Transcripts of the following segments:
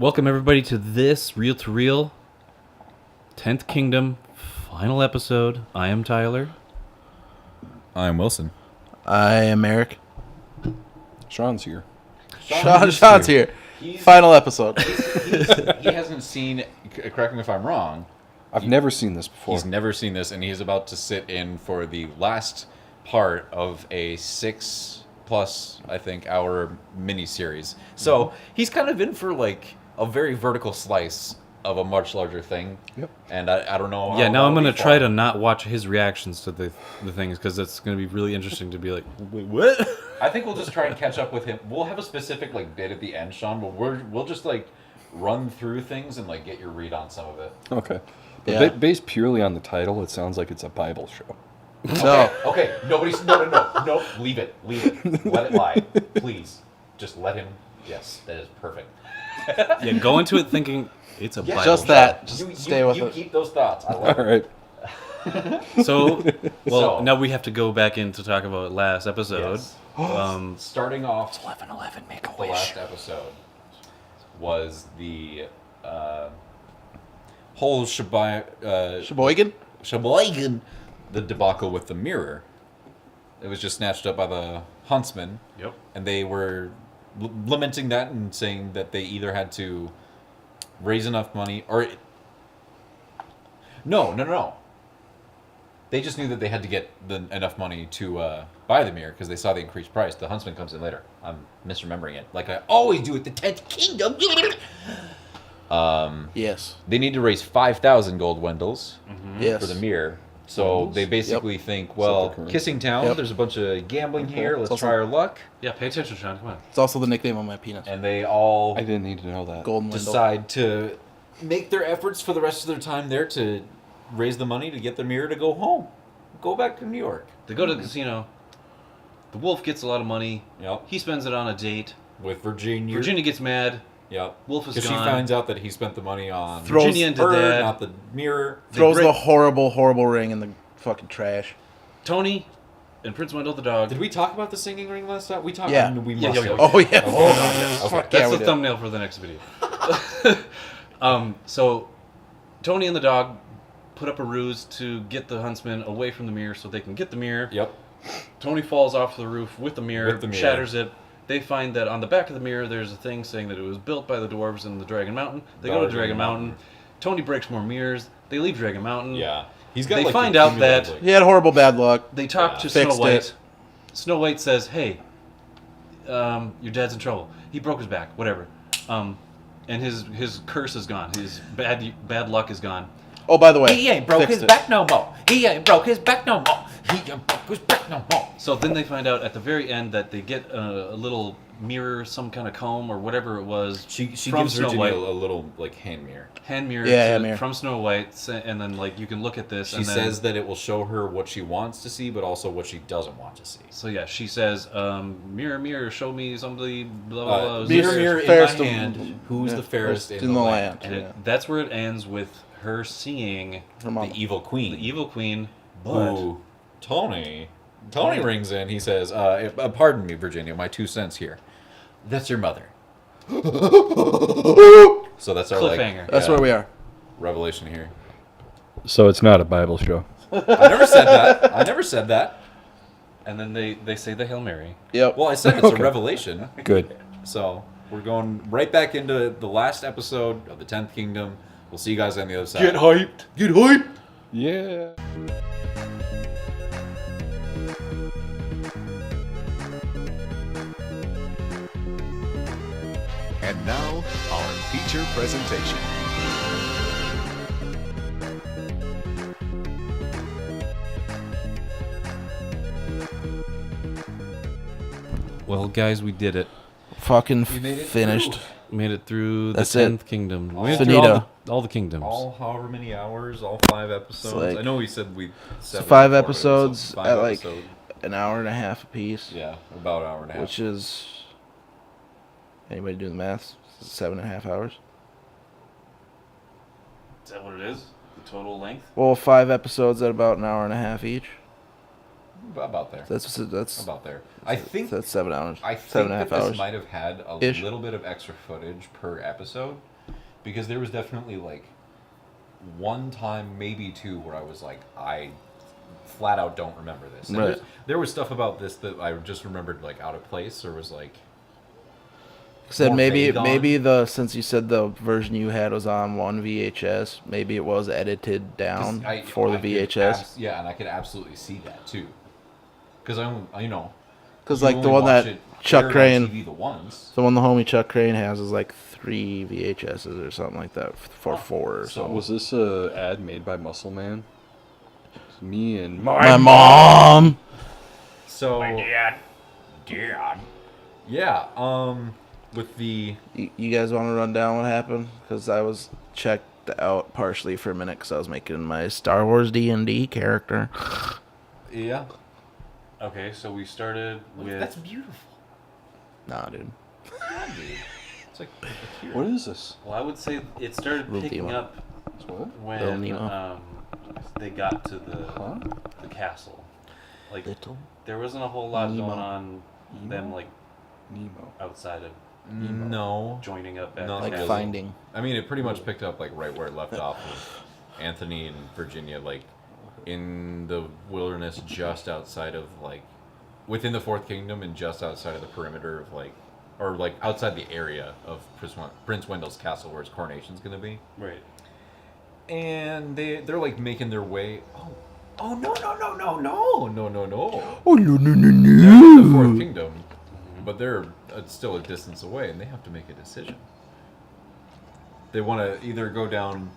Welcome everybody to this Reel to Reel 10th Kingdom final episode. I am Tyler. I am Wilson. I am Eric. Sean's here. Sean's here. Final episode. He hasn't seen, correct me if I'm wrong, I've never seen this before. he's never seen this, and he's about to sit in for the last part of a 6+ I think hour mini-series. So he's kind of in for like a very vertical slice of a much larger thing. Yep. And I don't know. Yeah, now I'm going to try to fall. not watch his reactions to the things because it's going to be really interesting to be like, wait, what? I think we'll just try and catch up with him. We'll have a specific like bit at the end, Sean, but we'll just like run through things and like get your read on some of it. Okay. But Yeah. based purely on the title, it sounds like it's a Bible show. No. Okay. Nobody's no. Leave it. Let it lie, please. Just let him. Yes, that is perfect. Yeah, go into it thinking it's a Bible just show. that. Just stay with you it. keep those thoughts. I love All it. right. So, So- now we have to go back in to talk about last episode. Yes. Starting off, 11:11, make a the last episode was the whole Sheboygan? Sheboygan, the debacle with the mirror. It was just snatched up by the huntsman. Yep. And they were lamenting that and saying that they either had to raise enough money or no. They just knew that they had to get enough money to buy the mirror because they saw the increased price. The huntsman comes in later. I'm misremembering it, like I always do at the 10th Kingdom. Yes. They need to raise 5,000 gold Wendels Yes. for the mirror. So Wendels? they basically think, well, Silver currency. Kissing Town, Yep. there's a bunch of gambling here. Let's also- try our luck. Yeah, pay attention, Sean. Come on. It's also the nickname on my penis. And they all I didn't need to know that. Golden Wendell. decide to make their efforts for the rest of their time there to raise the money to get the mirror to go home. Go back to New York. They go to the casino. The wolf gets a lot of money. Yep. He spends it on a date. With Virginia. Virginia gets mad. Yep. Wolf is Because she gone. finds out that he spent the money on Throws Virginia into her, that. not the mirror. Throws break- the horrible ring in the fucking trash. Tony and Prince Wendell the dog. Did we talk about the singing ring last time? We talked. Yeah. We Yeah, must yeah, have. yeah. Oh, yeah. Oh, yes. Okay. Fuck That's yeah, we the did. thumbnail for the next video. So Tony and the dog put up a ruse to get the huntsman away from the mirror so they can get the mirror. Yep. Tony falls off the roof with the mirror, With the mirror. shatters it. They find that on the back of the mirror there's a thing saying that it was built by the dwarves in the Dragon Mountain. They go to Dragon Mountain. Tony breaks more mirrors. They leave Dragon Mountain. Yeah. He's got. They like, find out that- accumulated, He had horrible bad luck. They talk Yeah. to Snow Fixed White. it. Snow White says, "Hey, your dad's in trouble. He broke his back. Whatever. And his curse is gone. His bad luck is gone. Oh, by the way. He ain't broke fixed his it. back no more. He ain't broke his back no more. He ain't broke his back no more. So then they find out at the very end that they get a little mirror, some kind of comb or whatever it was. She from gives Snow Virginia White. a little like hand mirror. Hand mirror, Yeah, hand mirror. from Snow White, and then like you can look at this. She and then, says that it will show her what she wants to see, but also what she doesn't want to see. So yeah, she says, "Mirror, mirror, show me somebody." Blah blah blah. Mirror, mirror in my fairest of- hand. Who's yeah, the fairest fairest in the land? And Yeah. that's where it ends with her seeing Her mom. The evil queen. the evil queen, but Who? Tony rings in. He says, "Pardon me, Virginia. My 2 cents here. That's your mother." So that's our Cliffhanger. That's where we are. revelation here. So it's not a Bible show. I never said that. I never said that. and then they say the Hail Mary. Yep. Well, I said it's a revelation. Good. So we're going right back into the last episode of the 10th Kingdom. We'll see you guys on the other side. hyped. Get hyped! Yeah. And now, our feature presentation. Well, guys, we did it. Fucking made it finished. Made it through That's the it. 10th Kingdom. We made it through Finito. all the kingdoms. All however many hours, all 5 episodes. like- I know we said we. So 5 before, episodes so 5 at like episodes. an hour and a half a piece. Yeah, about an hour and a half. Which is. Anybody do the math? 7.5 hours. Is that what it is? The total length? Well, 5 episodes at about an hour and a half each. About there. That's About there. I think. that's 7 hours. I seven think and a half that this hours. might have had a Ish. little bit of extra footage per episode because there was definitely like one time, maybe two, where I was like, I flat out don't remember this. And Right. there was stuff about this that I just remembered like out of place, or was like. Said more vague on. since you said the version you had was on one VHS, maybe it was edited 'Cause down I- for the I could VHS. yeah, and I could absolutely see that too. Because you know. Because you like the only one watch that it Chuck aired on Crane, TV the once. the one the homie Chuck Crane has is like 3 VHSs or something like that for 4 or So so. Was this a ad made by Muscle Man? It's me and My mom. So dad. Yeah. With the You guys want to run down what happened? Because I was checked out partially for a minute because I was making my Star Wars D&D character. yeah. Okay, so we started with. That's beautiful. Nah, dude. It's like here. What is this? Well, I would say it started Little picking Nemo. up It's what? Little when Nemo. they got to the Huh? the castle. Like Little. there wasn't a whole lot Nemo. going on. Them Nemo? like Nemo. outside of No. joining up at Not the Like castle. finding. I mean, it pretty much picked up like right where it left off with Anthony and Virginia, like in the wilderness just outside of like within the Fourth Kingdom and just outside of the perimeter of like, or like outside the area of Prince Wendell's castle where his coronation's gonna be. Right. And they're like making their way. Oh no. Oh, no, no, They're no. in the Fourth Kingdom, but they're still a distance away, and they have to make a decision. They want to either go down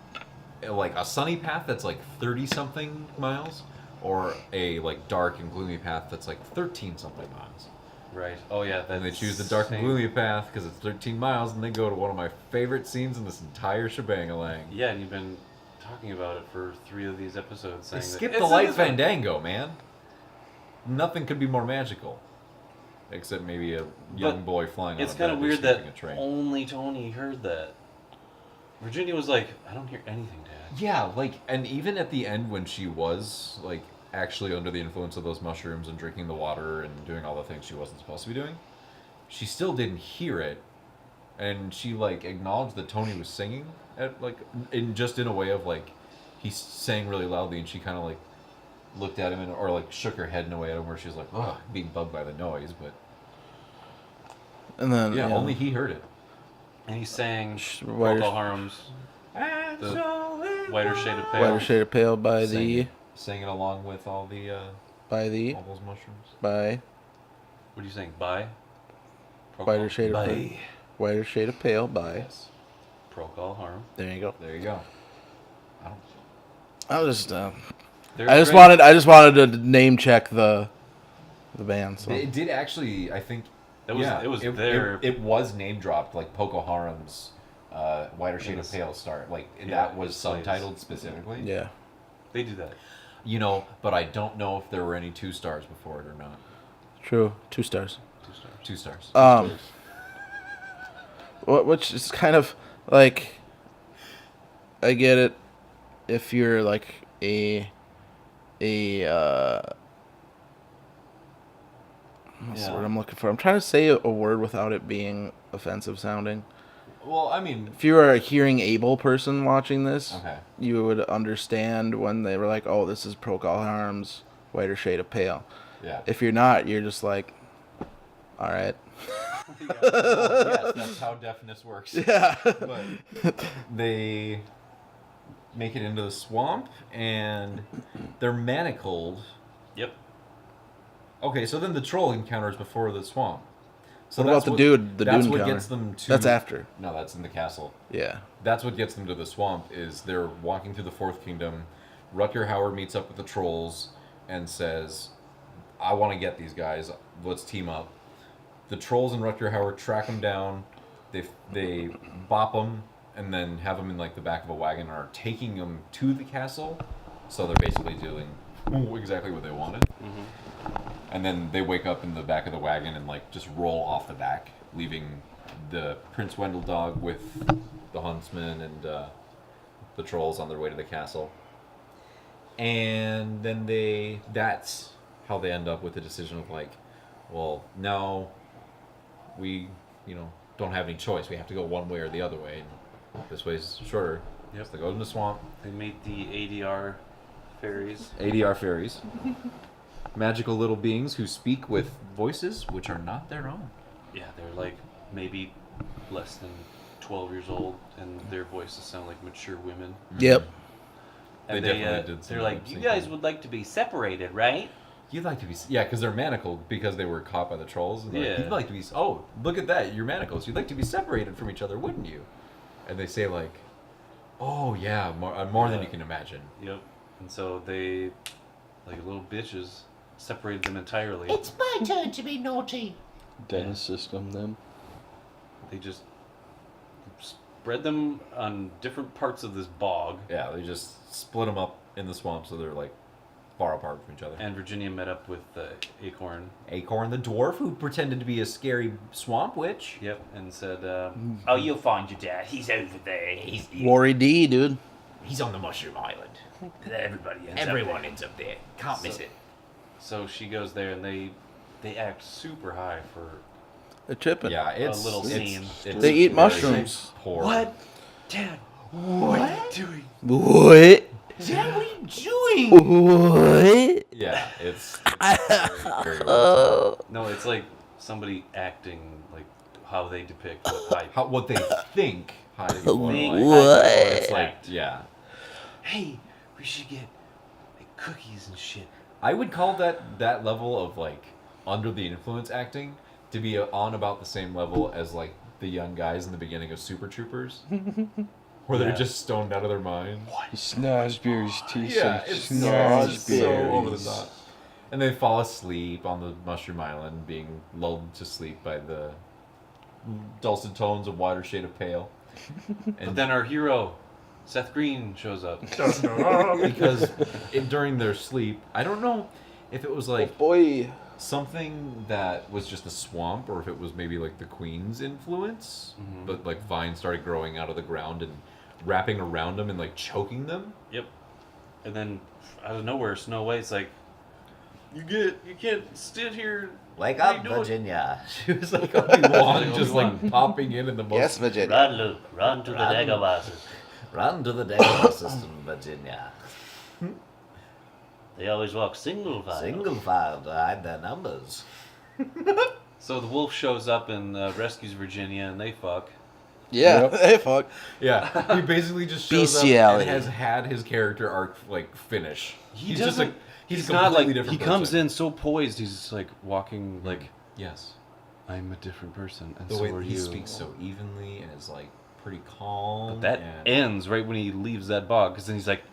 like a sunny path that's like 30-something miles, or a like dark and gloomy path that's like 13-something miles. Right. Oh yeah. And they choose the dark and gloomy path because it's 13 miles, and they go to one of my favorite scenes in this entire shebang-a-lang. Yeah, and you've been talking about it for 3 of these episodes. They Saying that skip it's the in light this one. fandango, man. Nothing could be more magical. Except maybe a young But boy flying on It's a kind of bed or weird skipping that a train. only Tony heard that. Virginia was like, I don't hear anything, Dad. Yeah, like, and even at the end when she was, like, actually under the influence of those mushrooms and drinking the water and doing all the things she wasn't supposed to be doing, she still didn't hear it. And she, like, acknowledged that Tony was singing, at like, in a way of, like, he sang really loudly, and she kind of, like, looked at him and, or, like, shook her head in a way at him where she was like, ugh, being bugged by the noise, but... And then, Yeah, only he heard it. And he sang Whiter- Procol Harum's The Whiter Shade of Pale. Whiter Shade of Pale by Singing along with all the all those mushrooms. What are you saying? By? Procol? Whiter Shade of By. Pale. Whiter Shade of Pale by. Yes. Procol Harum. There you go. There you go. I don't. I was just They're I just great. wanted to name check the band. So. It did actually. I think. It was there. It was name dropped like Poco Harum's Whiter Shade of Yes. Pale start. Like Yeah, that was it plays. subtitled specifically. Yeah. They do that. You know, but I don't know if there were any 2 stars before it or not. True. 2 stars. 2 stars. Which is kind of like, I get it if you're like what's the Yeah. word I'm looking for? I'm trying to say a word without it being offensive sounding. Well, I mean. If you were a hearing able person watching this, Okay. you would understand when they were like, "Oh, this is Procol Harum's Whiter Shade of Pale." Yeah. If you're not, you're just like, "All right." Well, yes, that's how deafness works. Yeah. But they make it into the swamp, and they're manacled. Yep. Okay, so then the troll encounters before the swamp. So What about that's the dude? The that's dude what encounter? gets them to. That's after. No, that's in the castle. Yeah. That's what gets them to the swamp. Is they're walking through the Fourth Kingdom. Rutger Hauer meets up with the trolls and says, "I want to get these guys. Let's team up." The trolls and Rutger Hauer track them down. They bop them and then have them in like the back of a wagon and are taking them to the castle. So they're basically doing exactly what they wanted. And then they wake up in the back of the wagon and like just roll off the back, leaving the Prince Wendell dog with the huntsman and the trolls on their way to the castle. And then that's how they end up with the decision of like, well, now we, don't have any choice. We have to go one way or the other way. And This way's shorter. Yep. So they go in the swamp. They meet the ADR fairies. ADR fairies. Magical little beings who speak with voices which are not their own. Yeah, they're like maybe less than 12 years old, and their voices sound like mature women. Yep. And They definitely did some they're like, lip you syncing. guys would like to be separated, right? You'd like to be... Yeah, because they're manacled because they were caught by the trolls. And Yeah. You'd like to be... Oh, look at that. You're manacles. You'd like to be separated from each other, wouldn't you? And they say like, oh, yeah, more than you can imagine. Yep. And so they, like little bitches, separated them entirely. It's my turn to be naughty. Dennis system them. They just spread them on different parts of this bog. Yeah, they just split them up in the swamp so they're like far apart from each other. And Virginia met up with Acorn. Acorn the dwarf who pretended to be a scary swamp witch. Yep. And said, Oh, you'll find your dad. He's over there. He's Worry D, dude. He's on the Mushroom Island. everybody ends up Everyone there. ends up there. Can't miss it. So she goes there, and they act super high for They're tripping. Yeah, it's little scene. it's They eat very mushrooms. Poor. What? Dad, what are you doing? What? Dad, what are you doing? What? Yeah, it's very well. No, it's like somebody acting like how they depict what high. What they think high people are Think like. What? It's like, yeah. Hey, we should get like cookies and shit. I would call that level of like under the influence acting to be on about the same level as like the young guys in the beginning of Super Troopers, where they're Yeah. just stoned out of their mind. Snozberry's teeth. Yeah, it's so over the top. And they fall asleep on the Mushroom Island, being lulled to sleep by the dulcet tones of Wider Shade of Pale. But then our hero, Seth Green, shows up. Because during their sleep, I don't know if it was like Boy. something that was just a swamp or if it was maybe like the Queen's influence, but like vines started growing out of the ground and wrapping around them and like choking them. Yep. And then out of nowhere, Snow White's like, you can't sit here. Wake What are up, you doing?" Virginia. She was like Obi-Wan, just like popping in the most. Yes, Virginia. Run, Luke. Run to the Dagobah. Run to the Dagobah system, Virginia. They always walk single file. Single file to hide their numbers. So the wolf shows up and rescues Virginia, and they fuck. Yeah. Yep. Hey, fuck. Yeah, he basically just shows Bestiality. up and has had his character arc like finish. He's just doesn't. he's not like completely different. he comes person. in so poised. He's just like walking like Yes, I'm a different person, and the so way are he you. speaks so evenly and is like pretty calm. But that and... ends right when he leaves that bog, because then he's like,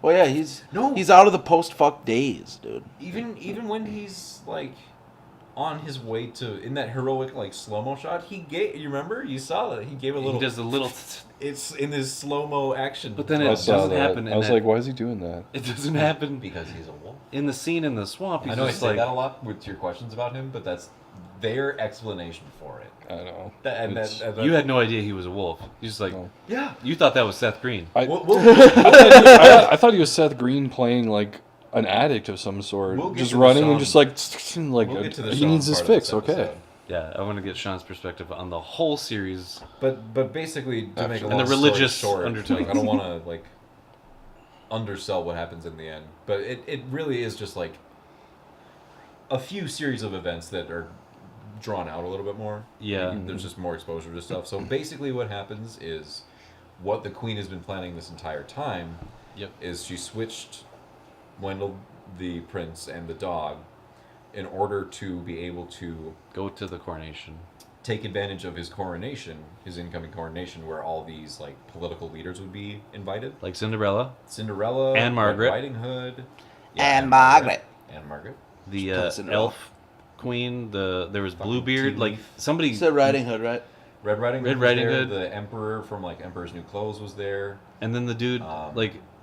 Well, yeah, he's No. he's out of the post-fuck days, dude. even when he's like on his way to in that heroic like slow-mo shot, he gave, you remember, you saw that he gave a little, he does a little. it's in his slow-mo action, But then I it saw doesn't that. happen. I in was that- like, why is he doing that? It doesn't happen because he's a wolf. in the scene in the swamp. He's I know I just say like, that a lot with your questions about him, but that's their explanation for it. I don't know. And It's- you had no idea he was a wolf. You're just like, No. yeah. you thought that was Seth Green. I, We'll I thought he was Seth Green playing like an addict of some sort, We'll get just to the running song. and just like we'll get to the he song needs his part of fix. this Okay. episode. Yeah, I want to get Sean's perspective on the whole series. But basically, to make a And the long story religious short, undertones. like, I don't want to like undersell what happens in the end, but it really is just like a few series of events that are drawn out a little bit more. Yeah. Like, there's just more exposure to stuff. So basically, what happens is what the Queen has been planning this entire time. Yep. Is she switched Wendell, the prince, and the dog in order to be able to Go to the coronation. take advantage of his coronation, his incoming coronation, where all these like political leaders would be invited. Like Cinderella, Cinderella And Margaret. Red Riding Hood, And Margaret. and Margaret. the Put Cinderella. elf queen, there was Fucking Bluebeard, like teeth. somebody. It's a Riding Hood, right? Red Riding Red Hood. Was Riding there. Hood. The Emperor from like Emperor's New Clothes was there. And then the dude Um,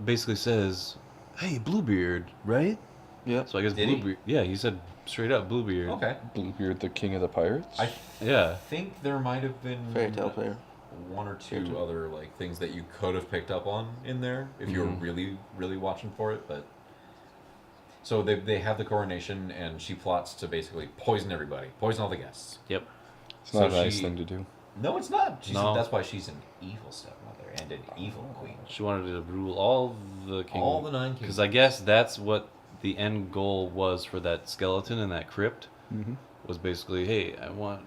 basically says, "Hey, Bluebeard, right?" Yeah. So I guess Did he? Bluebeard. Yeah, he said straight up Bluebeard. Okay. Bluebeard, the king of the pirates. I Yeah. think there might have been Fairy tale player. one or two other like things that you could have picked up on in there if you were really really watching for it, but so they have the coronation and she plots to basically poison everybody, poison all the guests. Yep. It's not so a nice she- thing to do. No, it's not. No. That's why she's an evil stepmother and an evil queen. She wanted to rule all the kingdoms. All the 9 kingdoms. Because I guess that's what the end goal was for that skeleton in that crypt. Mm-hmm. Was basically, hey, I want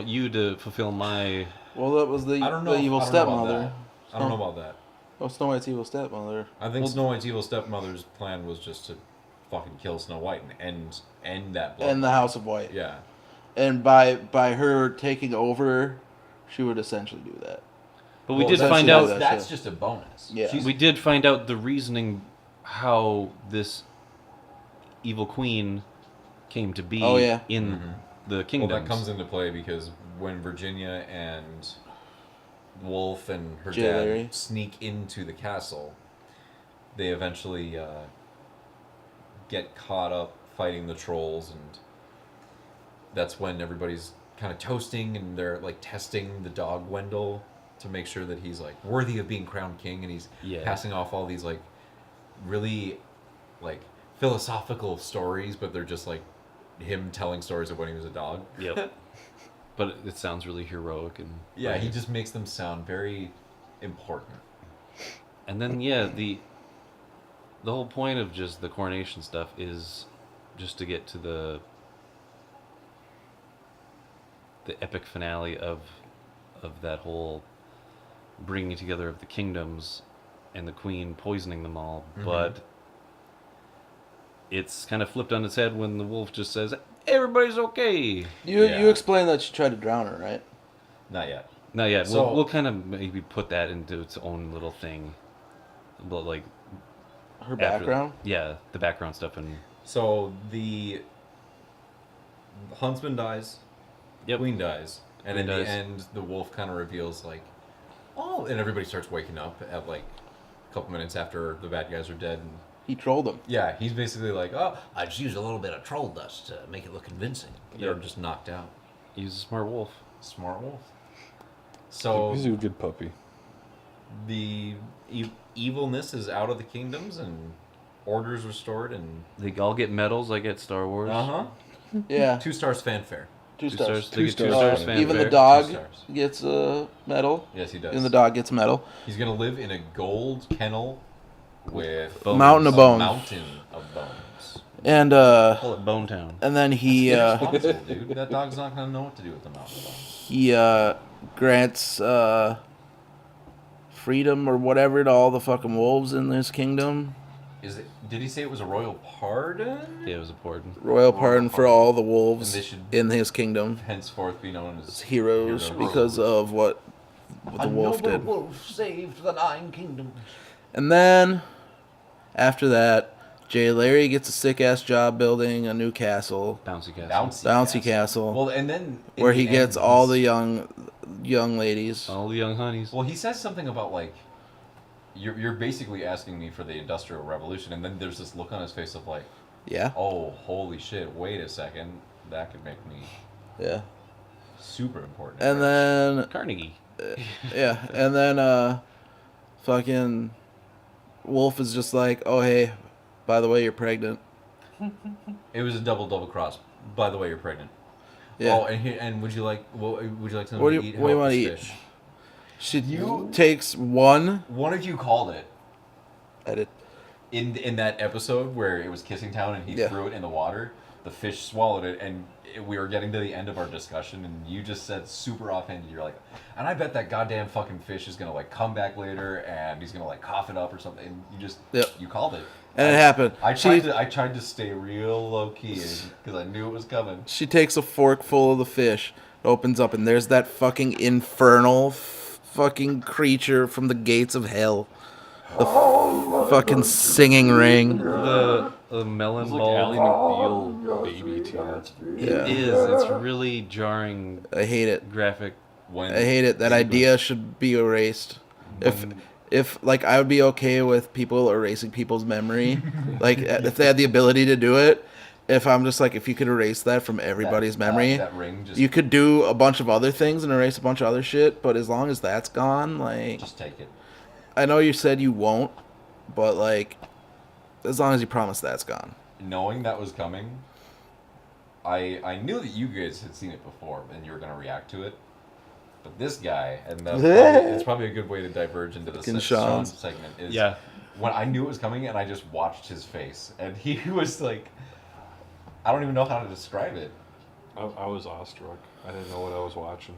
you to fulfill my. Well, that was the evil stepmother. I don't know about that. Oh, Snow White's evil stepmother. I think Snow White's evil stepmother's plan was just to fucking kill Snow White and end that blood. And the House of White. Yeah. And by her taking over, she would essentially do that. But we Well, did that's- find out. That's just a bonus. Yeah. She's- We did find out the reasoning how this evil queen came to be Oh, yeah. in the kingdoms. Well, that comes into play because when Virginia and Wolf and her Jay dad Larry. sneak into the castle, they eventually get caught up fighting the trolls, and that's when everybody's kind of toasting and they're like testing the dog Wendell to make sure that he's like worthy of being crowned king, and he's passing off all these like really like philosophical stories, but they're just like him telling stories of when he was a dog. Yep. But it sounds really heroic and Yeah, he just makes them sound very important. And then the whole point of just the coronation stuff is just to get to the epic finale of that whole bringing together of the kingdoms and the queen poisoning them all. But it's kind of flipped on its head when the wolf just says everybody's okay. You explained that she tried to drown her, right? Not yet. Not yet. So- We'll kind of maybe put that into its own little thing. But like Her after- background? yeah, the background stuff and So the huntsman dies, Yep. queen dies, and Queen in the dies. end, the wolf kind of reveals like, oh, and everybody starts waking up at like a couple minutes after the bad guys are dead. And He trolled him. yeah, he's basically like, oh, I just use a little bit of troll dust to make it look convincing. they're just knocked out. he's a smart wolf. Smart wolf. So He's a good puppy. the evilness is out of the kingdoms and order's restored, and They all get medals like at Star Wars. Yeah. 2 stars fanfare. 2 Two stars. stars. They get 2 stars. stars. Fanfare. Even the fanfare. dog 2 stars. gets a medal. Yes, he does. And the dog gets a medal. He's gonna live in a gold kennel with Bones. Mountain of a bones. mountain of bones. And Call it Bone Town. and then he Irresponsible, dude. That dog's not gonna know what to do with the mountain of bones. he grants freedom or whatever to all the fucking wolves in this kingdom. Did he say it was a royal pardon? Yeah, it was important. Royal pardon for all the wolves And they should- in his kingdom. Henceforth be known as As heroes because of what the wolf did. wolf saved the 9 kingdoms. And then after that, Jay Larry gets a sick ass job building a new castle, Bouncy Castle. bouncy castle, Well, and then in where the he end, gets all the he's- young ladies. All the young honeys. Well, he says something about like, you're basically asking me for the Industrial Revolution, and then there's this look on his face of like, Yeah, oh, holy shit! Wait a second, that could make me yeah. super important. And then Carnegie. yeah, and then fucking Wolf is just like, oh hey, by the way, you're pregnant. it was a double cross. By the way, you're pregnant. Yeah. Oh, and would you like something What do to you- eat? what do you How about wanna this eat? fish? She You- takes one One of you called it edit. in that episode where it was Kissing Town and he Yeah. threw it in the water. The fish swallowed it, and we were getting to the end of our discussion, and you just said super offhanded. You're like, and I bet that goddamn fucking fish is gonna like come back later, and he's gonna like cough it up or something. And you just Yep. you called it. And it happened. I tried to stay real low key because I knew it was coming. She takes a fork full of the fish, opens up, and there's that fucking infernal fucking creature from the gates of hell. The fucking singing ring. The melon It's like ball. Ally McBeal baby too. Yeah. It is. It's really jarring I hate it. graphic. When I hate it. That idea should be erased. If like I would be okay with people erasing people's memory, like if they had the ability to do it. If I'm just like, if you could erase that from everybody's memory, that ring just you could do a bunch of other things and erase a bunch of other shit. But as long as that's gone, like, just take it. I know you said you won't, but like, as long as you promise that's gone. Knowing that was coming, I knew that you guys had seen it before and you were gonna react to it. But this guy, and it's probably a good way to diverge into the Fucking Sean Sean's. segment. Is Yeah. when I knew it was coming, and I just watched his face, and he was like, I don't even know how to describe it. I was awestruck. I didn't know what I was watching.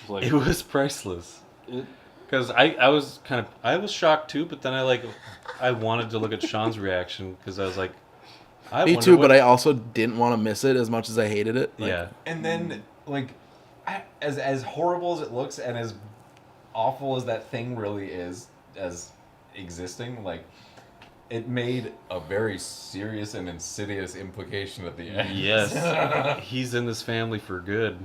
Like, It was priceless. Because I was shocked too, but then I wanted to look at Sean's reaction because I was like, Me too, but I also didn't want to miss it as much as I hated it. Like, yeah. And then, like, as horrible as it looks, and as awful as that thing really is, as existing, like, it made a very serious and insidious implication at the end. Yes. He's in this family for good.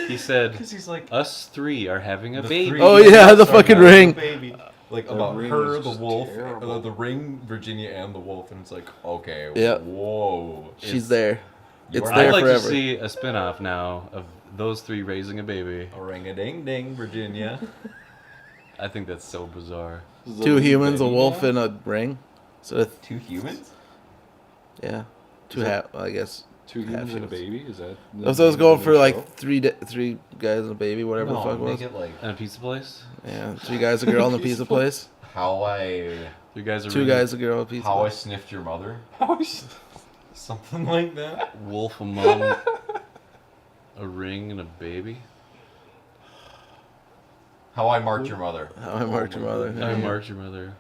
He said, Because he's like, us three are having a the baby. three Oh, yeah, the start fucking having a ring. baby. Like, That about ring her, was the just wolf, terrible. the ring, Virginia, and the wolf, and it's like, okay, Yeah. whoa. she's there. You It's are there I'd like forever. to see a spin-off now of those three raising a baby. A ring-a-ding-ding, Virginia. I think that's so bizarre. Two humans, a baby wolf, now? and a ring. So, 2 humans? yeah. Two Is that- I guess. Two humans and a humans. baby? Is that? So I was going for show? like three guys and a baby, whatever the fuck it make was. it like And a pizza place? Yeah, 3 guys, a girl, and a pizza place. how I 3 guys are 2 ringing- guys, a girl, a pizza how I place. sniffed your mother, How is- something like that. Wolf, a mom, a ring, and a baby. How I marked your mother. How I marked your mother. How I marked your mother.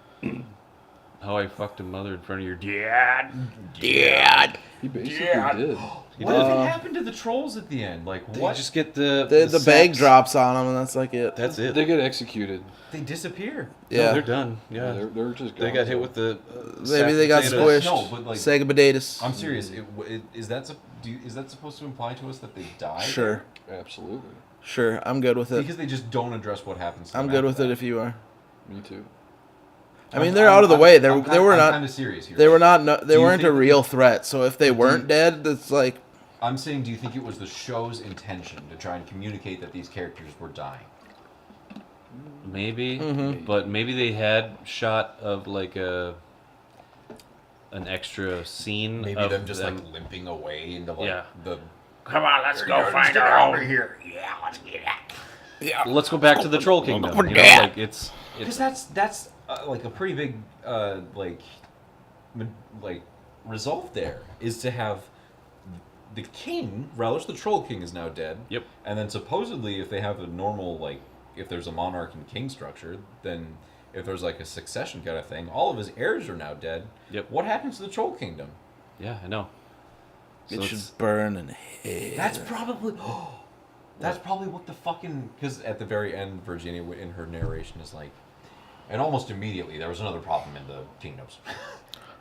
How I fucked a mother in front of your dad. He basically Yeah. did. He What did. even happened to the trolls at the end? Like They what? just get the The bag sacks. drops on them, and that's like it. That's it. They get executed. They disappear. No, Yeah. they're done. Yeah. They're just. They gone. got hit with the. Maybe they got potatoes. squished. No, but like Sega potatoes. I'm serious. Is that is that supposed to imply to us that they died? Sure. Absolutely. Sure. I'm good with it. Because they just don't address what happens. To I'm them good with after it that. if you are. Me too. I mean, they're out of the way. They were I'm not. kind of serious here. They were not. No, they Do you weren't a think that- real threat. So if they weren't dead, it's like I'm saying, do you think it was the show's intention to try and communicate that these characters were dying? Maybe, Mm-hmm. but maybe they had shot of like an extra scene. Maybe of them just like limping away into like Yeah. the. Come on, let's go find out over here. Yeah, let's get out. Let's go back to the Troll Kingdom. You know, like it's Because that's like a pretty big like result there is to have the king, Relish the Troll King, is now dead. Yep. And then supposedly, if they have a normal like, if there's a monarch and king structure, then if there's like a succession kind of thing, all of his heirs are now dead. Yep. What happens to the Troll Kingdom? yeah, I know. So it it's- should burn in hell. That's probably. That's probably what the fucking. Because at the very end, Virginia, in her narration, is like. And almost immediately, there was another problem in the kingdoms.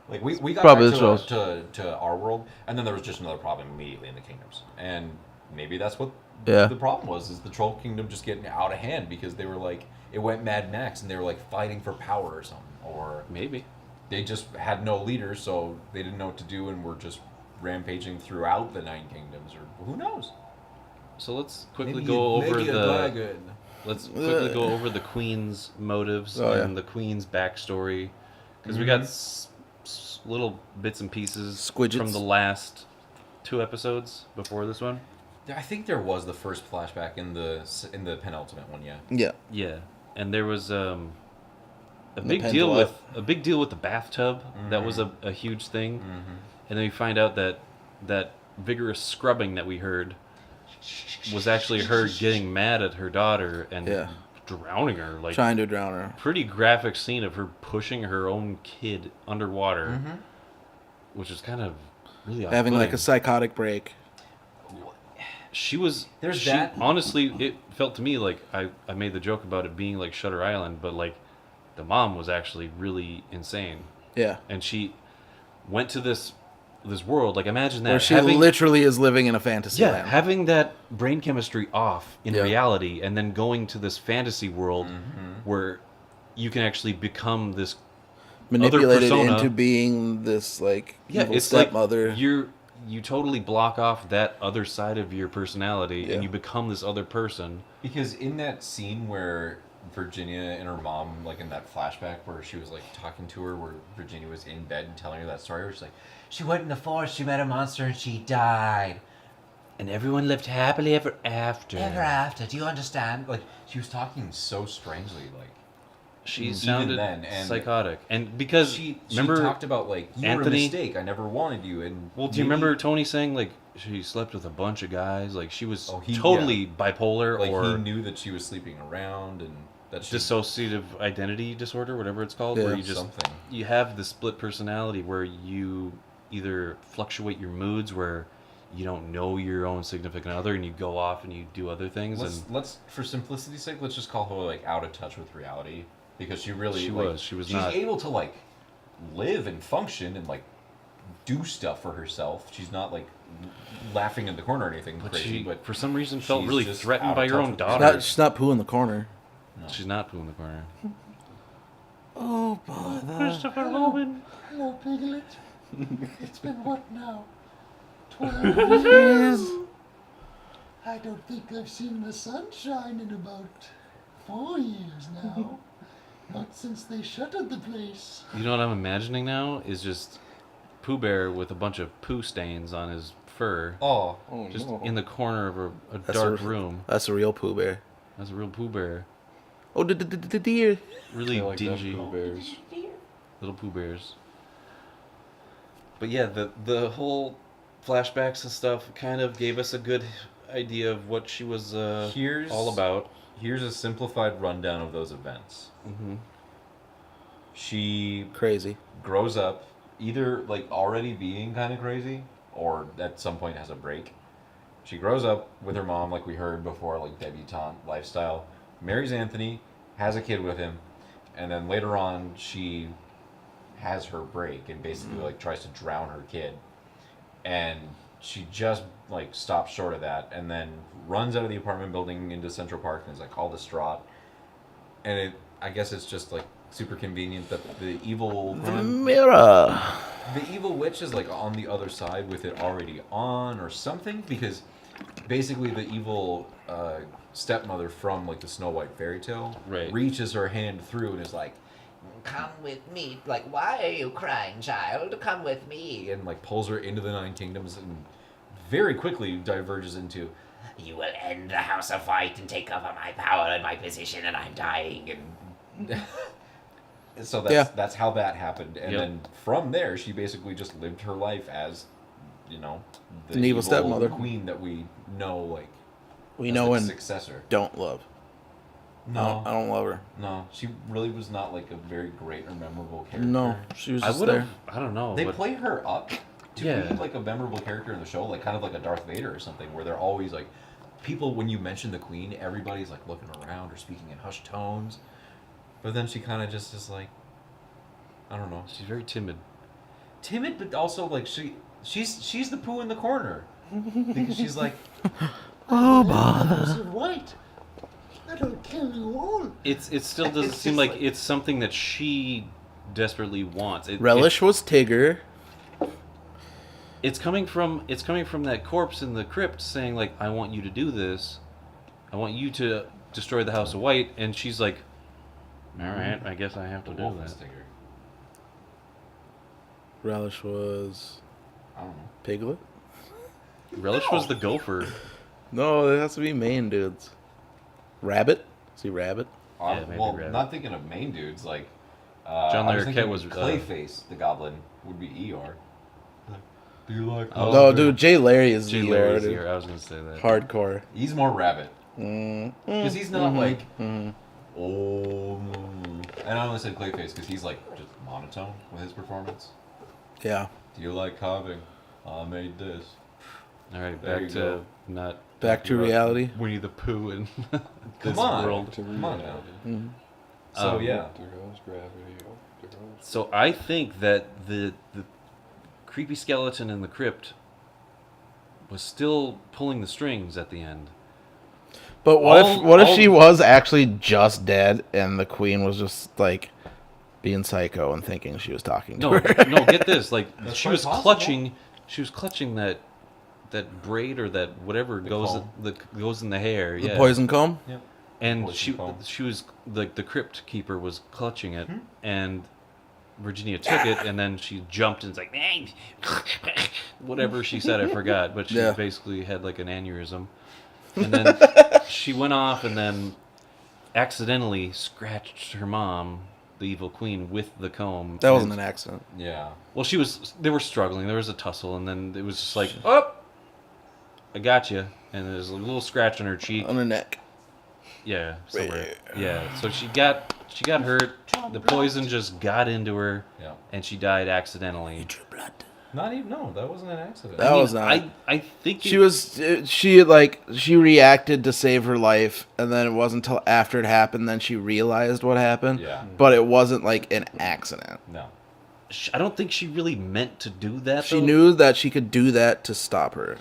Like, we got Probably back the to our world, and then there was just another problem immediately in the kingdoms. And maybe that's what Yeah. the problem was, is the Troll Kingdom just getting out of hand, because they were like. It went Mad Max, and they were like fighting for power or something. Or maybe. they just had no leader, so they didn't know what to do, and were just rampaging throughout the 9 kingdoms, or who knows? So let's quickly Maybe go over maybe a the. dragon. Let's quickly go over the queen's motives Oh, yeah. and the queen's backstory, because we got little bits and pieces Squidgets. from the last 2 episodes before this one. I think there was the first flashback in the penultimate one, yeah. Yeah. Yeah, and there was a the big pen's deal alive. with the bathtub. That was a huge thing, and then we find out that vigorous scrubbing that we heard was actually her getting mad at her daughter and Yeah. drowning her. Like, Trying to drown her. pretty graphic scene of her pushing her own kid underwater, which is kind of really Having like a off-putting. psychotic break. She was. There's she, that. Honestly, it felt to me like I made the joke about it being like Shutter Island, but like the mom was actually really insane, Yeah. and she went to this world. Like, imagine that Where she having, literally is living in a fantasy yeah, land. having that brain chemistry off in Yeah. reality, and then going to this fantasy world where you can actually become this Manipulated persona. into being this like yeah, evil it's stepmother. like you totally block off that other side of your personality, Yeah. and you become this other person. Because in that scene where Virginia and her mom, like in that flashback where she was like talking to her, where Virginia was in bed and telling her that story, where she's like, she went in the forest, she met a monster, and she died. And everyone lived happily ever after. Ever after. Do you understand? Like, she was talking so strangely, like. She Even sounded then, and psychotic. And because, she remember, talked about, like, you were a Anthony? mistake. I never wanted you. And well, do you remember Tony saying, like, she slept with a bunch of guys? Like, she was Oh, totally bipolar like, or he knew that she was sleeping around and that she... dissociative identity disorder, whatever it's called, Yeah. where you just Something. you have the split personality where you either fluctuate your moods where you don't know your own significant other and you go off and you do other things. Let's for simplicity's sake, let's just call her, like, out of touch with reality. Because she really... She like, was. She was she's not. able to, like, live and function and, like, do stuff for herself. She's not, like, laughing in the corner or anything But crazy, she, but for some reason, felt she's really just threatened out by of her touch own with daughter. She's not poo in the corner. She's not poo in the corner. Oh, bother. Christopher Robin. Hello, Piglet. It's been what now? 12 years? I don't think I've seen the sunshine in about 4 years now. Not since they shuttered the place. You know what I'm imagining now is just Pooh Bear with a bunch of poo stains on his fur, oh, Oh, just no. in the corner of a That's dark a- room. That's a real Pooh Bear. That's a real Pooh Bear. Oh, the deer. Really I like them dingy Pooh Bears. little Pooh Bears. But yeah, the whole flashbacks and stuff kind of gave us a good idea of what she was Here's- all about. here's a simplified rundown of those events. Mm-hmm. She Crazy. grows up either, like, already being kind of crazy or at some point has a break. She grows up with her mom, like we heard before, like, debutante lifestyle, marries Anthony, has a kid with him, and then later on she has her break and basically like tries to drown her kid, and she just like stops short of that and then runs out of the apartment building into Central Park and is like all distraught. And I guess it's just like super convenient that the evil Mirror. the evil witch is like on the other side with it already on or something, because basically the evil stepmother from like the Snow White fairy tale Right. reaches her hand through and is like, Come with me. Like, why are you crying, child? Come with me. and like pulls her into the Nine Kingdoms and very quickly diverges into, You will end the House of White and take over my power and my position, and I'm dying. And so Yeah. that's how that happened. And Yep. then from there she basically just lived her life as, you know, the An evil stepmother. queen that we know, like We as know the and successor. don't love. No, I don't love her. no, she really was not like a very great or memorable character. No, she was I just would there. have. I don't know. They but play her up to Yeah. be like a memorable character in the show, like kind of like a Darth Vader or something, where they're always like, people, when you mention the queen, everybody's like looking around or speaking in hushed tones. But then she kind of just is like, I don't know, she's very timid. timid, but also like she's the poo in the corner because she's like, Oh, House of White. That'll kill you all. It still doesn't It's seem just like like- it's something that she desperately wants. Relish was Tigger. It's coming from that corpse in the crypt saying like, I want you to do this. I want you to destroy the House of White, and she's like, all right, I guess I have to the do wolf that. instigator. Relish was I don't know. Piglet. Relish was the gopher. No, it has to be main dudes. Rabbit. See Rabbit. Yeah, maybe Well, Rabbit. not thinking of main dudes like. John I was Larroquette thinking was, Clayface, the Goblin, would be Eeyore. Do you like? Oh, No, dude, Jay Larry is Jay the Larry's dude. here. I was gonna say that. Hardcore. He's more Rabbit Mm, because he's not like. mm. Oh, and I only said Clayface because he's like just monotone with his performance. Yeah. Do you like carving? I made this. All right, There back you to go. not Back to talking about reality. Winnie the Pooh and this Come on. world. Come on now. Mm. So yeah, There goes gravity. Oh, there goes. So I think that the creepy skeleton in the crypt was still pulling the strings at the end. But what All- if all- she was actually just dead and the queen was just like being psycho and thinking she was talking to No, her? no, get this. Like That's she quite was possible. clutching. She was clutching that braid or that whatever goes comb. goes in the hair. The Yeah. poison comb? And Poison she comb. was like the crypt keeper was clutching it, and Virginia took it, and then she jumped and was like, whatever she said, I forgot. But she Yeah. basically had like an aneurysm. And then she went off and then accidentally scratched her mom, the evil queen, with the comb. That wasn't And- an accident. Yeah. Well, they were struggling. There was a tussle, and then it was just like, oh, I got you. And there's a little scratch on her cheek. On her neck. Yeah, somewhere. Yeah, so she got hurt. The poison just got into her, Yeah. and she died accidentally. Not even. No, that wasn't an accident. That was not. I think She reacted to save her life, and then it wasn't until after it happened then she realized what happened. Yeah. But it wasn't like an accident. No. I don't think she really meant to do that. She though. knew that she could do that to stop her.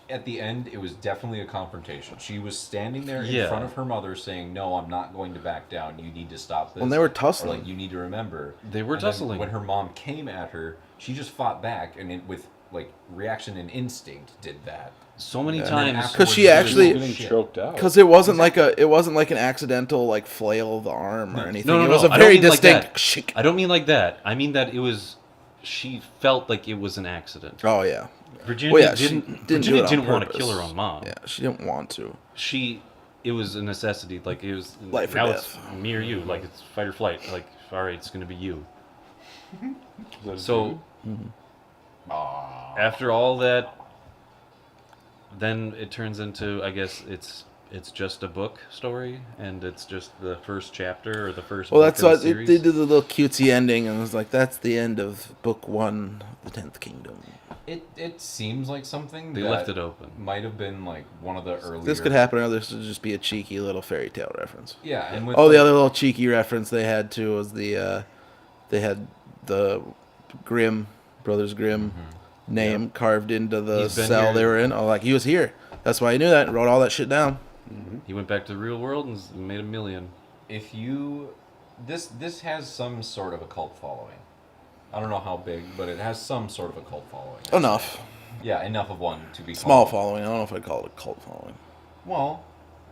At the end, it was definitely a confrontation. She was standing there in Yeah. front of her mother saying, "No, I'm not going to back down. You need to stop this." When they were Or, tussling. like, you need to remember. They were And then tussling. when her mom came at her, she just fought back, and with like reaction and instinct did that. So many And then times. afterwards, Because she was actually- Getting shit. choked out. Because it wasn't like an accidental like flail of the arm or anything. No, it was a I don't very mean like distinct. that. shink. I don't mean like that. I mean that it was. She felt like it was an accident. Oh yeah. Virginia Well, yeah, she didn't. didn't do Virginia it on didn't want to purpose. kill her own mom. Yeah, she didn't want to. It was a necessity. Like it was. Life or now death. it's me or you. Like it's fight or flight. Like all right, it's gonna be you. Is that a So dude? after all that, then it turns into, I guess it's just a book story, and it's just the first chapter or the first. Well, book that's of why the they series. did the little cutesy ending, and it was like that's the end of book 1, the 10th Kingdom. It seems like something They that left it open. might have been like one of the earlier. This could happen, or this would just be a cheeky little fairy tale reference. Yeah, and with Oh, the other little cheeky reference they had too was they had the Grimm brothers Grimm name carved into the He's been cell here. they were in. Oh, like he was here. That's why he knew that and wrote all that shit down. He went back to the real world and made $1 million. if you this has some sort of a cult following. I don't know how big, but it has some sort of a cult following. Enough. Yeah, enough of one to be Small called. following. I don't know if I'd call it a cult following. Well,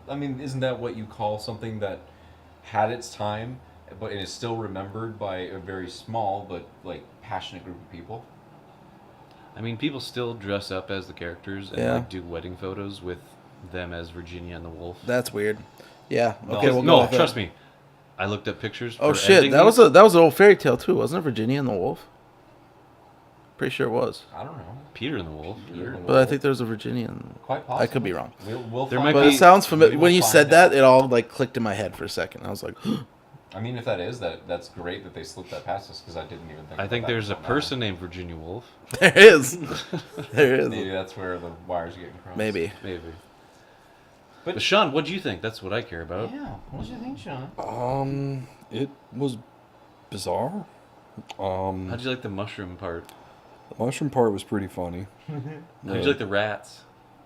I mean, isn't that what you call something that had its time, but it is still remembered by a very small but like passionate group of people? I mean, people still dress up as the characters and Yeah. like do wedding photos with them as Virginia and the Wolf. That's weird. Yeah. No. Okay. We'll go No, with trust that. me. I looked up pictures. Oh for shit! editing That was these. an old fairy tale too, wasn't it? Virginia and the Wolf. Pretty sure it was. I don't know. Peter and the Wolf. But I think there was a Virginia. Quite possible. I could be wrong. We'll There find might But be- it sounds familiar. Maybe When we'll you find said out. that, it all like clicked in my head for a second. I was like, I mean, if that is that's great that they slipped that past us because I didn't even think. I about think that there's a until now. person named Virginia Wolf. there is, there is, Maybe that's where the wires are getting crossed. maybe. Maybe. But- But Sean, what do you think? That's what I care about. Yeah. What do you think, Sean? It was bizarre. How'd you like the mushroom part? The mushroom part was pretty funny. How'd you like the rats?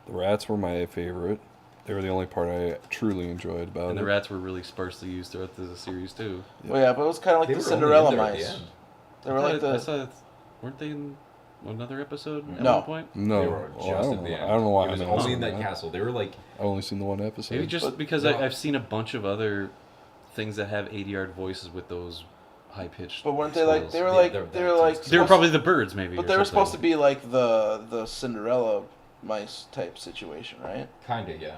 The rats were my favorite. They were the only part I truly enjoyed about And it. the rats were really sparsely used throughout the series too. Well, yeah, but it was kind of like They the were only Cinderella in there at the mice. end. They were like I the. saw weren't they in another episode at No. one point? No, They were well, just I at don't the know. end. I don't know why It was I only mentioned in that castle. They were like, I only seen the one episode. Maybe just But because no. I've seen a bunch of other things that have 80-yard voices with those high pitched. But weren't they like? They were Yeah, like. they're- They were like. They were probably the birds, maybe. But or they were something. supposed to be like the Cinderella mice type situation, right? kinda, yeah.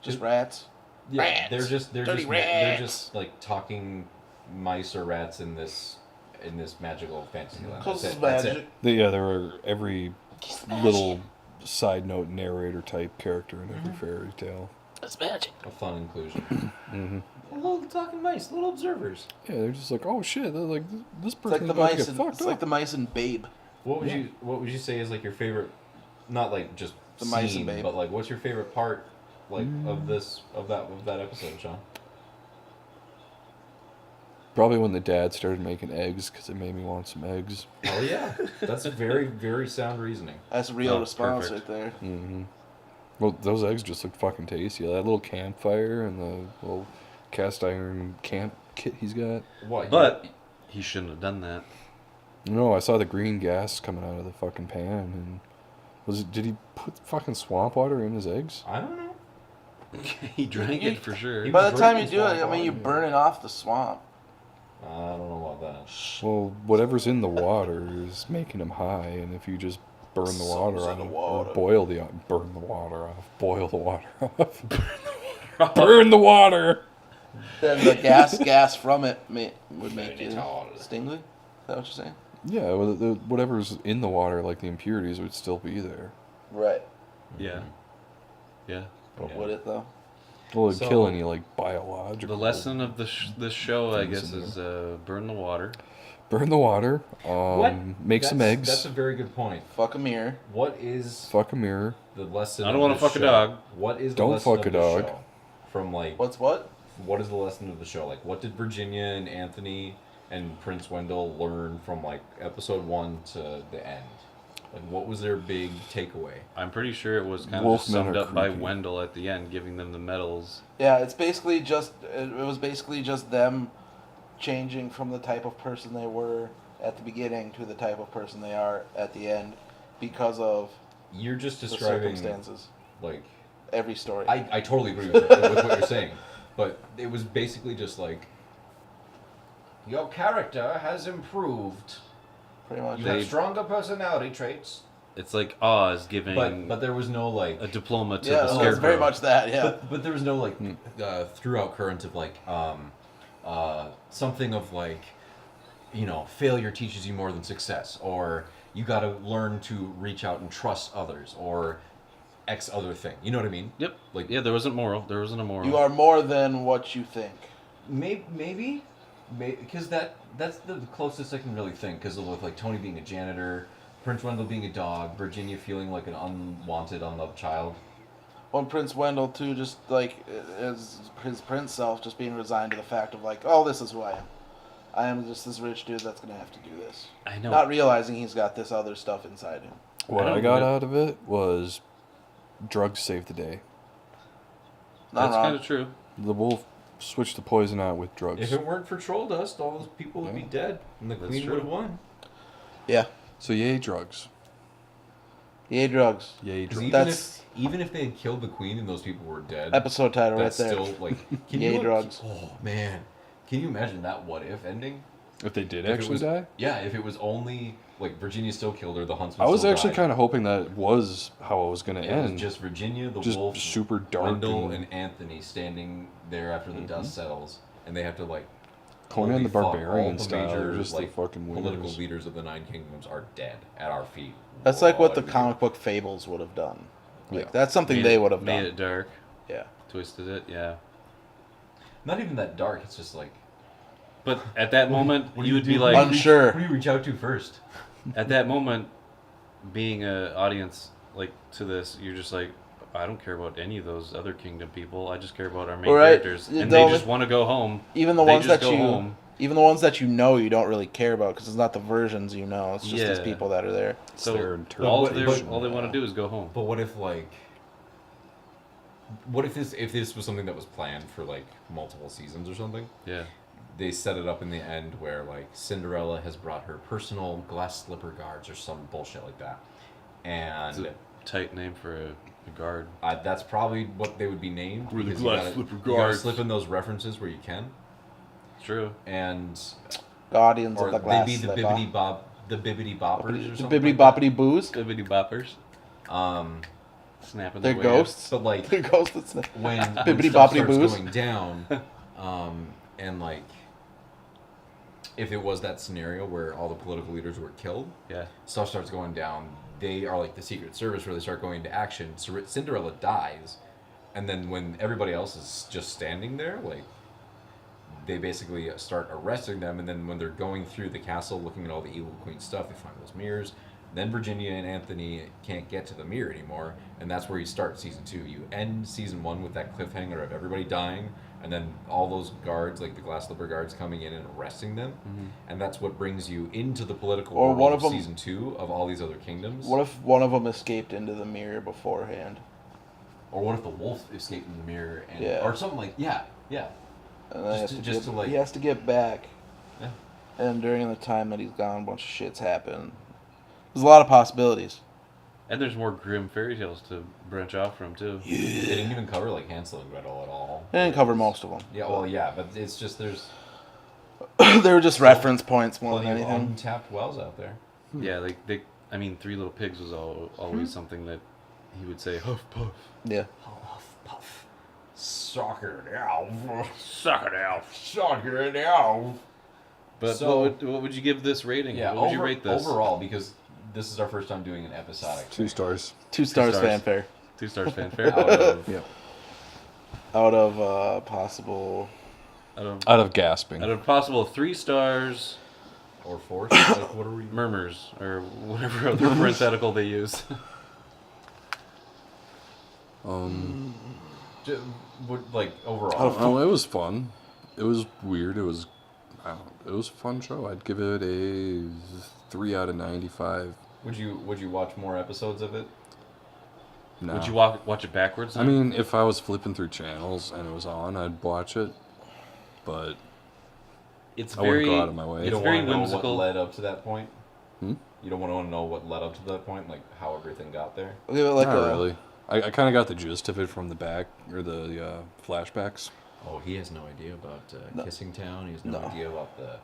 Just rats. Yeah, Rats. they're Dirty just rats. like talking mice or rats in this magical fantasy land. Cause That's it's it. That's magic. it. Yeah, there were every little side note narrator type character in every fairy tale. It's magic. A fun inclusion. Little talking mice, little observers. Yeah, they're just like, oh shit, they're like this It's person's like the about to mice. get And, fucked it's up. like the mice and Babe. What would you say is like your favorite? Not like just The mice and scene, Babe. but like what's your favorite part? Like of that episode, Sean. Probably when the dad started making eggs because it made me want some eggs. Oh yeah, that's a very very sound reasoning. That's a real Oh, response perfect. right there. Mm-hmm. Well, those eggs just looked fucking tasty. That little campfire and the little cast iron camp kit he's got. What? But he shouldn't have done that. No, I saw the green gas coming out of the fucking pan, and did he put fucking swamp water in his eggs? I don't know. He drank it for sure. He By was the time you drinking do it, swamp I mean, you water. burn it off the swamp. I don't know about about that. Well, whatever's in the water is making him high, and if you just burn the water Something's off, in the or water. boil the boil the water off, burn the water. Then the gas from it would make you stingly. Is that what you're saying? Yeah, well, whatever's in the water, like the impurities, would still be there. Right. Yeah. Yeah. But Yeah. would it though? Well, it'd So- kill any like biological. The lesson of this show, I Things guess, in is burn the water. Burn the water. Make some eggs. That's a very good point. Fuck a mirror. What is Fuck a mirror. the lesson? I don't of wanna this fuck a show? dog. What is the Don't lesson fuck of a this dog. show? From like, What is the lesson of the show? Like, what did Virginia and Anthony and Prince Wendell learn from like episode 1 to the end? Like, what was their big takeaway? I'm pretty sure it was kind of Wolfmen just summed are up by creepy. Wendell at the end, giving them the medals. Yeah, it was basically just them changing from the type of person they were at the beginning to the type of person they are at the end because of You're just the describing circumstances. like Every story. I totally agree with what you're saying, but it was basically just like your character has improved. Pretty much. You have stronger personality traits, It's like Oz giving but there was no like a diploma to Yeah, the it scarecrow. was very much that. Yeah. but there was no like throughout current of like something of like, you know, failure teaches you more than success, or you got to learn to reach out and trust others, or X other thing. You know what I mean? Yep. Like, Yeah, there wasn't moral. There wasn't a moral. You are more than what you think. maybe because that's the closest I can really think, because with like Tony being a janitor, Prince Wendell being a dog, Virginia feeling like an unwanted, unloved child. Well, Prince Wendell too, just like his prince self, just being resigned to the fact of like, oh, this is who I am. I am just this rich dude that's gonna have to do this. I know. Not realizing he's got this other stuff inside him. What I I don't got know. out of it was drugs saved the day. Not That's wrong. kind of true. The wolf switched the poison out with drugs. If it weren't for troll dust, all those people would be dead, and the That's queen true. would have won. Yeah. So yay drugs. Yay, drugs. Yay 'Cause drugs. even if they had killed the queen and those people were dead, Episode title right that's there. still like Yay, drugs. Oh man, can you imagine that what if ending? If they did If it actually was- die? Yeah, if it was only like Virginia still killed her, the huntsman. I was still actually died. kind of hoping that was how it was going to It was end. just Virginia, the Just wolf, super dark Wendell, and- and Anthony standing there after the dust settles, and they have to like. Conan holy the fuck, Barbarian all the style, major, just like, the fucking political winners. leaders of the Nine Kingdoms are dead at our feet. That's like what the What a- comic book fables would have done. Like Yeah. that's something Made they it- would have made done. it dark, Yeah. twisted it. Yeah. Not even that dark. It's just like But at that moment, what do you would be do? like, Unsure. Who do you reach out to first? at that moment, being an audience like to this, you're just like, I don't care about any of those other kingdom people. I just care about our main Well, right. characters, The and they only- just want to go home. Even the They ones just that go you, home. even the ones that you know, you don't really care about because it's not the versions you know. It's just these Yeah. people that are there. So their all interpretation. all they want to do is go home. But what if like, what if this was something that was planned for like multiple seasons or something? Yeah. They set it up in the end where like Cinderella has brought her personal glass slipper guards or some bullshit like that, It's and a tight name for a guard. that's probably what they would be named. We're the because glass you slipper gotta guards. slip in those references where you can, True. and Guardians or of the they Glass be the Slipper. bibbity boppers or The something. bibbity like that. boppity boos. Bibbity boppers. Snapping They're their way ghosts. But like They're ghosts. That's the- when Bibbidi stuff boppity starts boos. going down, and like if it was that scenario where all the political leaders were killed, Yeah. stuff starts going down. They are like the Secret Service where they start going into action. Cinderella dies, and then when everybody else is just standing there, like they basically start arresting them. And then when they're going through the castle looking at all the evil queen stuff, they find those mirrors. Then Virginia and Anthony can't get to the mirror anymore, and that's where you start season 2. You end season 1 with that cliffhanger of everybody dying, and then all those guards, like the glass slipper guards, coming in and arresting them, and that's what brings you into the political Or world one of of 'em- season 2 of all these other kingdoms. What if one of them escaped into the mirror beforehand? Or what if the wolf escaped in the mirror, and Yeah. or something like yeah. And then Just he has to get back. Yeah. And during the time that he's gone, a bunch of shit's happened. There's a lot of possibilities. And there's more grim fairy tales to branch off from too. They didn't even cover like Hansel and Gretel at all. They didn't cover most of them. Yeah, well, yeah, but it's just there's They were just reference points more Plenty than of anything. untapped wells out there. Yeah, like I mean, Three Little Pigs was always something that he would say, huff puff. Yeah. Huff puff. Soccer now. Suck it out. Soccer now. But So- what would you give this rating? Yeah, what would you rate this? overall, because this is our first time doing an episodic. 2 stars. 2 stars stars. fanfare. 2 stars fanfare. Out of, Yeah. Out of possible. Out of gasping. Out of possible 3 stars, or force. Like, what are we? murmurs, or whatever other parenthetical they use. Like overall. Oh, it was fun. It was weird. It was, it was a fun show. I'd give it a 3 out of 95. Would you watch more episodes of it? No. Would you watch it backwards? I mean, if I was flipping through channels and it was on, I'd watch it. But it's I wouldn't very go out of my way. You don't very want to know whimsical. what led up to that point. Hmm? You don't want to know what led up to that point, like how everything got there. I'll give it like Not a. really. I kind of got the gist of it from the back, or the flashbacks. Oh, he has no idea about No. Kissing Town. He has no No. idea about the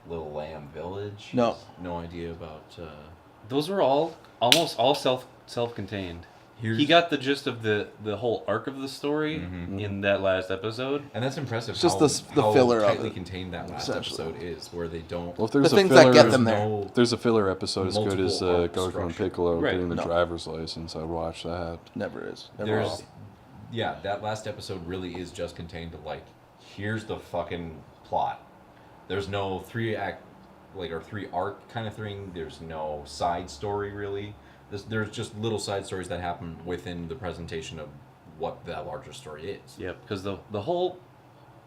Little Lamb Village. He No. has no idea about. Those were almost all self-contained. He got the gist of the whole arc of the story in that last episode. And that's impressive. It's just how, the filler of tightly it, contained that last essentially. episode is, where they don't. Well, if there's The a things filler, that get them there. no- if there's a filler episode as good as Multiple arc Garfield and structure. Piccolo Right. getting the No. driver's license, I'd watch that. Never is. Never There's, will. yeah, that last episode really is just contained to like, here's the fucking plot. There's no 3-act, like, or 3-arc kind of thing. There's no side story really. There's just little side stories that happen within the presentation of what that larger story is. Yeah, because the whole,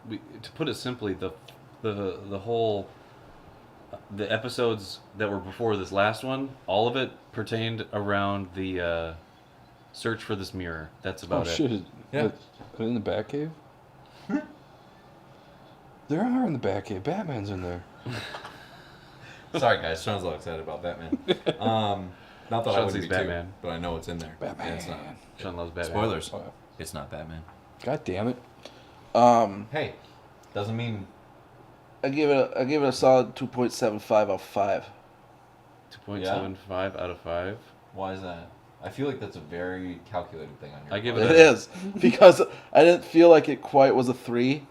to put it simply, the whole, the episodes that were before this last one, all of it pertained around the search for this mirror. That's about Oh it. shit! Yeah. In the Batcave. There are in the Batcave. Batman's in there. Sorry guys, Sean's a little excited about Batman. Not that I Sean wouldn't sees be too, Batman. but I know it's in there. Batman. And it's not. Sean loves Batman. Spoilers. Oh, It's not Batman. God damn it! Hey, doesn't mean I give it a solid 2.75 out of 5. 2.75 out of 5. why is that. I feel like that's a very calculated thing on your I give part. it It is because I didn't feel like it quite was a 3,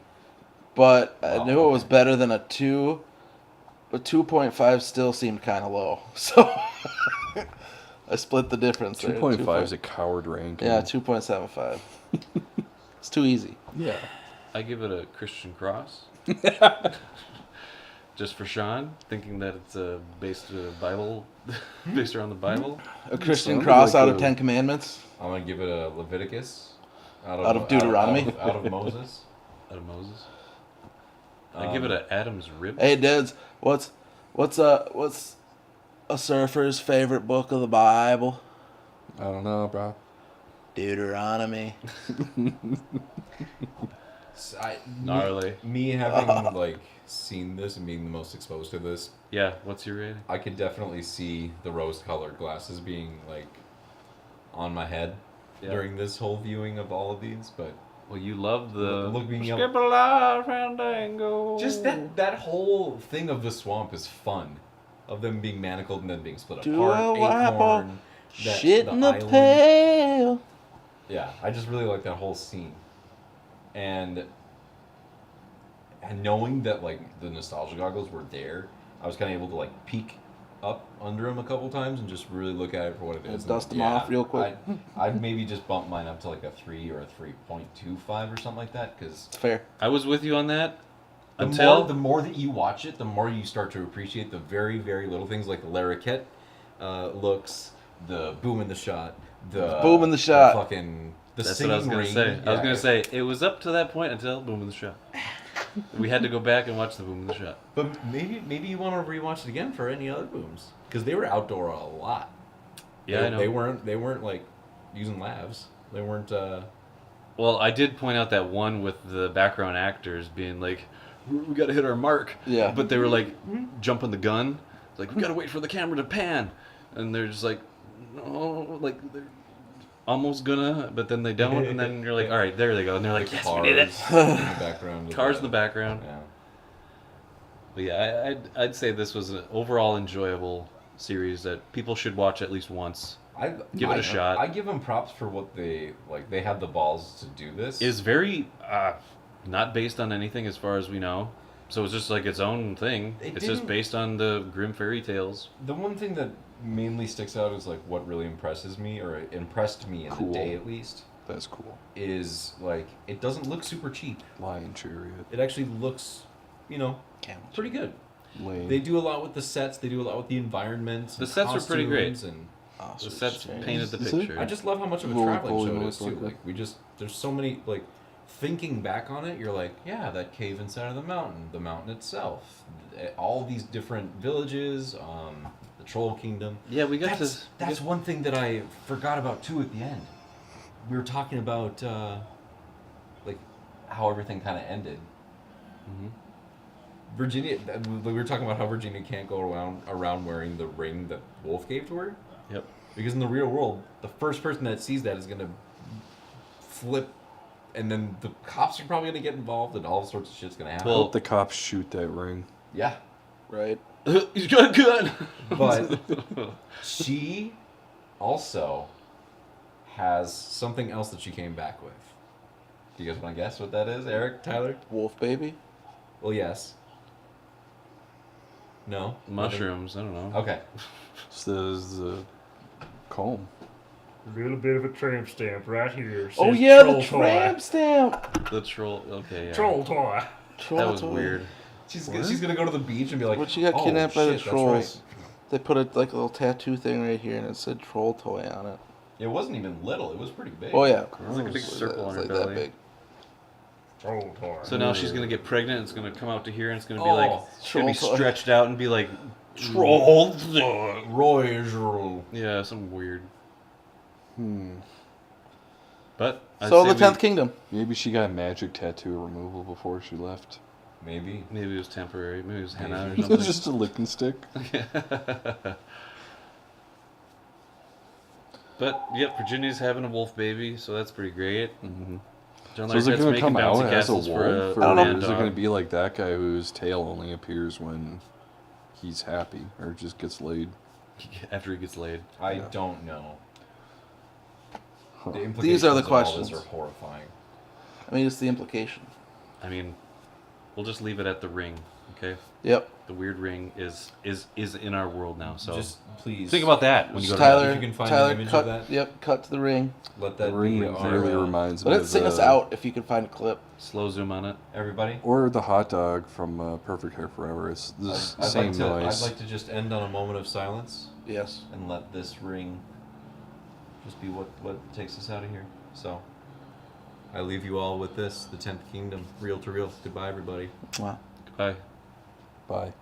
but I Oh, knew it was okay. better than a 2. But 2.5 still seemed kind of low, so I split the difference. there. 2.5 is a coward ranking. Yeah, 2.75. It's too easy. Yeah. I give it a Christian cross. Just for Sean, thinking that it's based Bible, based around the Bible. A Christian sounded cross like out of a- 10 Commandments. I'm gonna give it a Leviticus. Out of Deuteronomy? Out of Moses. Out of Moses. I give it a Adam's rib. Hey, dudes, what's a surfer's favorite book of the Bible? I don't know, bro. Deuteronomy. Gnarly. Me having like seen this and being the most exposed to this, Yeah, what's your rating? I could definitely see the rose-colored glasses being like on my head Yeah. during this whole viewing of all of these. But Well, you love the Look being able- Skip a la fandango. just that whole thing of the swamp is fun, of them being manacled and then being split Do apart. a wipe Acorn, that- Shit in the island. pail. Yeah, I just really like that whole scene, and knowing that like the nostalgia goggles were there, I was kind of able to like peek up under them a couple times and just really look at it for what it is. Dust And, them off real quick. I'd maybe just bump mine up to like a 3 or a 3.25 or something like that, because It's fair. I was with you on that the until more that you watch it, the more you start to appreciate the very, very little things like the Larroquette looks, the boom in the shot, the Boom in the shot. fucking the that's singing what I was gonna ring. say. I was Yeah, gonna say it was up to that point until boom in the shot. We had to go back and watch the boom in the shot. But maybe you want to rewatch it again for any other booms, because they were outdoor a lot. Yeah, I know. They weren't like using lavs. They weren't. Well, I did point out that one with the background actors being like, "We got to hit our mark." Yeah. But they were like jumping the gun. It's like, we got to wait for the camera to pan, and they're just like, no, like they're almost gonna, but then they don't, and then you're like, all right, there they go, and they're like, yes, we did it. in the background. of Cars in the background. Yeah. But yeah, I'd say this was an overall enjoyable series that people should watch at least once. Give it a shot. I give them props for what they like. They had the balls to do this. Is very not based on anything as far as we know. So it's just like its own thing. It's just based on the grim fairy tales. The one thing that mainly sticks out is like what really impresses me, or it impressed me in Cool. the day at least, That's cool. is like it doesn't look super cheap. Lion chariot. It actually looks, pretty good. Lame. They do a lot with the sets. They do a lot with the environments. The and sets are pretty great. costumes And The sets painted the Is it? picture. I just love how much of a Roly traveling poly show it is too. motherfucker. Like there's so many like. Thinking back on it, you're like, yeah, that cave inside of the mountain itself, all these different villages, the Troll Kingdom. Yeah, we got That's one thing that I forgot about too at the end. We were talking about like how everything kind of ended. Mhm. Virginia, we were talking about how Virginia can't go around wearing the ring that Wolf gave to her. Yep. Because in the real world, the first person that sees that is gonna flip. And then the cops are probably going to get involved, and all sorts of shit's going to happen. I hope the cops shoot that ring. Yeah. Right. He's got a gun. But she also has something else that she came back with. Do you guys want to guess what that is, Eric, Tyler? Wolf baby. Well, yes. No? Mushrooms. I don't know. Okay. It's the comb. A little bit of a tramp stamp right here. Says Oh yeah, troll the tramp stamp. The troll. Okay. Yeah. Troll toy. That was weird. She's going to go to the beach and be like, When she got oh, kidnapped by the shit, that's trolls, right. they put a little tattoo thing right here, and it said troll toy on it. It wasn't even little. It was pretty big. Oh yeah, It was like a big circle on her like belly. that big. Troll toy. So now she's gonna get pregnant. It's gonna come out to here, and it's gonna be Oh, like it's gonna be troll toy. stretched out and be like troll. Royal. Yeah, something weird. But I'd So say the 10th Kingdom. Maybe she got magic tattoo removal before she left. Maybe. maybe it was temporary. Maybe it was henna or It was something. just a licking stick. But yep, Virginia's having a wolf baby, so that's pretty great. Mm-hmm. John So is it Larroquette's going to making come out bouncy as a castles wolf, for or a man is it dog. going to be like that guy whose tail only appears when he's happy or just gets laid? After he gets laid? I don't know. The These are the implications of all this questions. are horrifying. I mean, it's the implication. I mean, we'll just leave it at the ring, okay? Yep. The weird ring is in our world now. So Just please think about that when you go to Tyler, If you can find Tyler, an image cut. of that. Yep, cut to the ring. let The that ring be really our, reminds me Let it of sing us out if you can find a clip. slow zoom on it. everybody. Or the hot dog from Perfect Hair Forever. It's the same noise. I'd like to just end on a moment of silence Yes. and let this ring just be what takes us out of here. So I leave you all with this: the 10th Kingdom, real to real. Goodbye, everybody. Wow. Goodbye. Bye.